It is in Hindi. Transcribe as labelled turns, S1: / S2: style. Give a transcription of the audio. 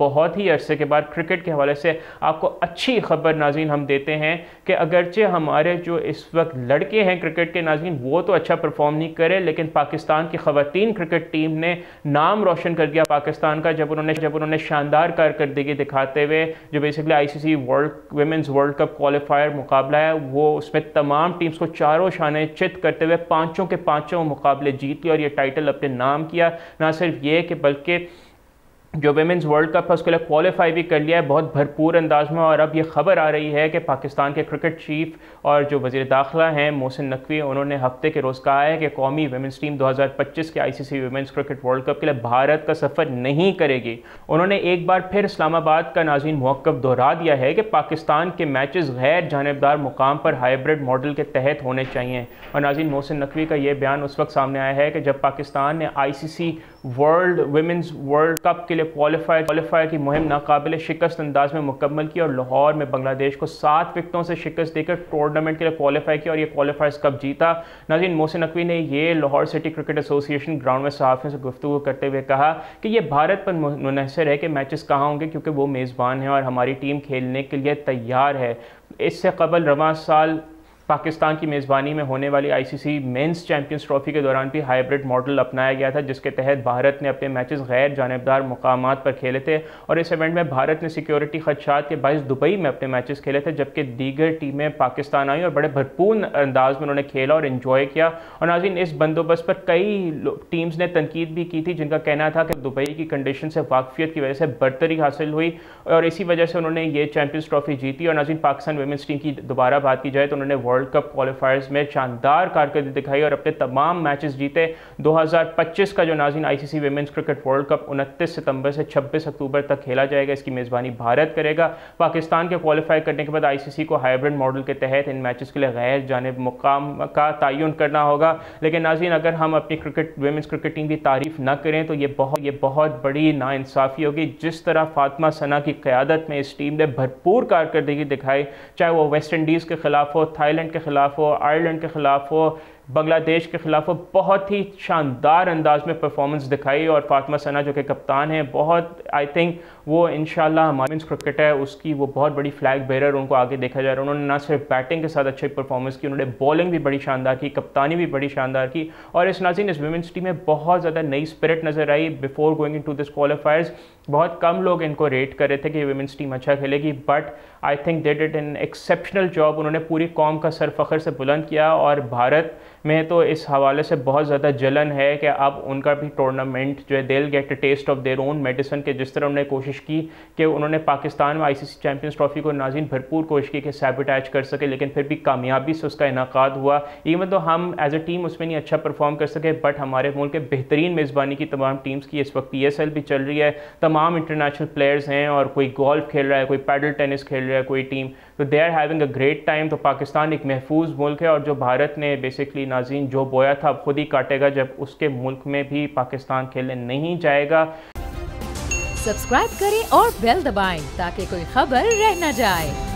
S1: बहुत ही अरसे के बाद क्रिकेट के हवाले से आपको अच्छी खबर नाज़रीन हम देते हैं कि अगरचे हमारे जो इस वक्त लड़के हैं क्रिकेट के नाज़रीन वो तो अच्छा परफॉर्म नहीं करे, लेकिन पाकिस्तान की ख़वातीन क्रिकेट टीम ने नाम रोशन कर दिया पाकिस्तान का जब उन्होंने शानदार कारकर्दगी दिखाते हुए जो basically ICC women's world cup qualifier मुकाबला है वो उसमें तमाम टीम्स को चारों शाने चित करते हुए पाँचों के पाँचों मुकाबले जीत लिया और ये टाइटल अपने नाम किया। ना सिर्फ ये कि बल्कि जो वेमेंस वर्ल्ड कप है उसके लिए क्वालिफाई भी कर लिया है बहुत भरपूर अंदाज में। और अब ये खबर आ रही है कि पाकिस्तान के क्रिकेट चीफ और जो वज़ीर दाखिला हैं मोहसिन नकवी, उन्होंने हफ्ते के रोज़ कहा है कि कौमी वेमेंस टीम 2025 के ICC women's cricket world cup के लिए भारत का सफ़र नहीं करेगी। उन्होंने एक बार फिर इस्लामाबाद का नाज़रीन मौक़िफ़ दोहरा दिया है कि पाकिस्तान के मैचेस गैर जानिबदार मुकाम पर हाइब्रिड मॉडल के तहत होने चाहिए। और नाज़रीन मोहसिन नकवी का ये बयान उस वक्त सामने आया है कि जब पाकिस्तान ने आईसीसी वेमेंस वर्ल्ड कप के लिए क्वालिफायर की मुहिम नाकाबिल शिकस्त अंदाज में मुकम्मल की और लाहौर में बांग्लादेश को 7 विकेटों से शिकस्त देकर टूर्नामेंट के लिए क्वालिफाई किया और ये क्वालिफायर्स कप जीता। नाज़रीन मोहसिन नकवी ने ये Lahore city cricket association ground में सहाफ़ियों से गुफ्तगू करते हुए कहा कि ये भारत पर मुनहसर है कि मैचेस कहाँ होंगे क्योंकि वो मेज़बान हैं और हमारी टीम खेलने के लिए तैयार है। इससे कबल रवां साल पाकिस्तान की मेज़बानी में होने वाली आईसीसी मेंस चैंपियंस ट्रॉफी के दौरान भी हाइब्रिड मॉडल अपनाया गया था जिसके तहत भारत ने अपने मैचेस गैर जानिबदार मुकामात पर खेले थे और इस इवेंट में भारत ने सिक्योरिटी खदशात के बायस दुबई में अपने मैचेस खेले थे जबकि दीगर टीमें पाकिस्तान आई और बड़े भरपूर अंदाज में उन्होंने खेला और इन्जॉय किया। और नाज़रीन इस बंदोबस्त पर कई टीम्स ने तनकीद भी की थी जिनका कहना था कि दुबई की कंडीशन से वाकफियत की वजह से बरतरी हासिल हुई और इसी वजह से उन्होंने ये चैंपियंस ट्रॉफी जीती। और नाज़रीन पाकिस्तान वेमेंस टीम की दोबारा बात की जाए तो उन्होंने वर्ल्ड कप क्वालिफायर्स में शानदार कारकर्दगी दिखाई और अपने तमाम मैचेस जीते। 2025 का जो नाज़रीन ICC women's cricket world cup 29 सितंबर से 26 अक्टूबर तक खेला जाएगा, इसकी मेज़बानी भारत करेगा। पाकिस्तान के क्वालिफाई करने के बाद आईसीसी को हाइब्रिड मॉडल के तहत इन मैचेस के लिए गैर जानिब मुकाम का तयन करना होगा। लेकिन नाज़रीन अगर हम अपनी विमेंस क्रिकेट टीम की तारीफ़ न करें तो ये बहुत बड़ी नाइंसाफ़ी होगी। जिस तरह फातिमा सना की क़यादत में इस टीम ने भरपूर कारकर्दगी दिखाई, चाहे वो वेस्ट इंडीज़ के ख़िलाफ़ हो, थाईलैंड के ख़िलाफ़ हो, आयरलैंड के ख़िलाफ़ हो, बांग्लादेश के ख़िलाफ़ हो, बहुत ही शानदार अंदाज में परफॉर्मेंस दिखाई। और फातिमा सना जो कि कप्तान है बहुत आई थिंक वो इंशाल्लाह हमारी क्रिकेट है उसकी वो बहुत बड़ी फ्लैग बेरर उनको आगे देखा जा रहा है। उन्होंने ना सिर्फ बैटिंग के साथ अच्छी परफॉर्मेंस की, उन्होंने बॉलिंग भी बड़ी शानदार की, कप्तानी भी बड़ी शानदार की। और इस नाज़रीन इस वुमेंस टीम में बहुत ज़्यादा नई स्पिरिट नज़र आई before going into this qualifiers. बहुत कम लोग इनको रेट कर रहे थे कि वुमेंस टीम अच्छा खेलेगी, but I think they did an exceptional job. उन्होंने पूरी कौम का सर फ़ख्र से बुलंद किया और भारत में तो इस हवाले से बहुत ज़्यादा जलन है कि अब उनका भी टूर्नामेंट जो है they will get a taste of their own medicine के जिस तरह उन्होंने कोशिश की कि उन्होंने पाकिस्तान में आईसीसी चैंपियंस ट्रॉफी को नाज़रीन भरपूर कोशिश की कि सैबोटेज कर सके, लेकिन फिर भी कामयाबी से उसका इनाकाद हुआ। इवन तो हम एज अ टीम उसमें नहीं अच्छा परफॉर्म कर सके, बट हमारे मुल्क के बेहतरीन मेज़बानी की तमाम टीम्स की इस वक्त PSL भी चल रही है, तमाम इंटरनेशनल प्लेयर्स हैं और कोई गोल्फ खेल रहा है, कोई पैडल टेनिस खेल रहा है, कोई टीम, तो they are having a great time. तो पाकिस्तान एक महफूज मुल्क है और जो भारत ने बेसिकली नाज़रीन जो बोया था अब खुद ही काटेगा जब उसके मुल्क में भी पाकिस्तान खेलने नहीं जाएगा।
S2: सब्सक्राइब करें और बेल दबाएं ताकि कोई खबर रह न जाए।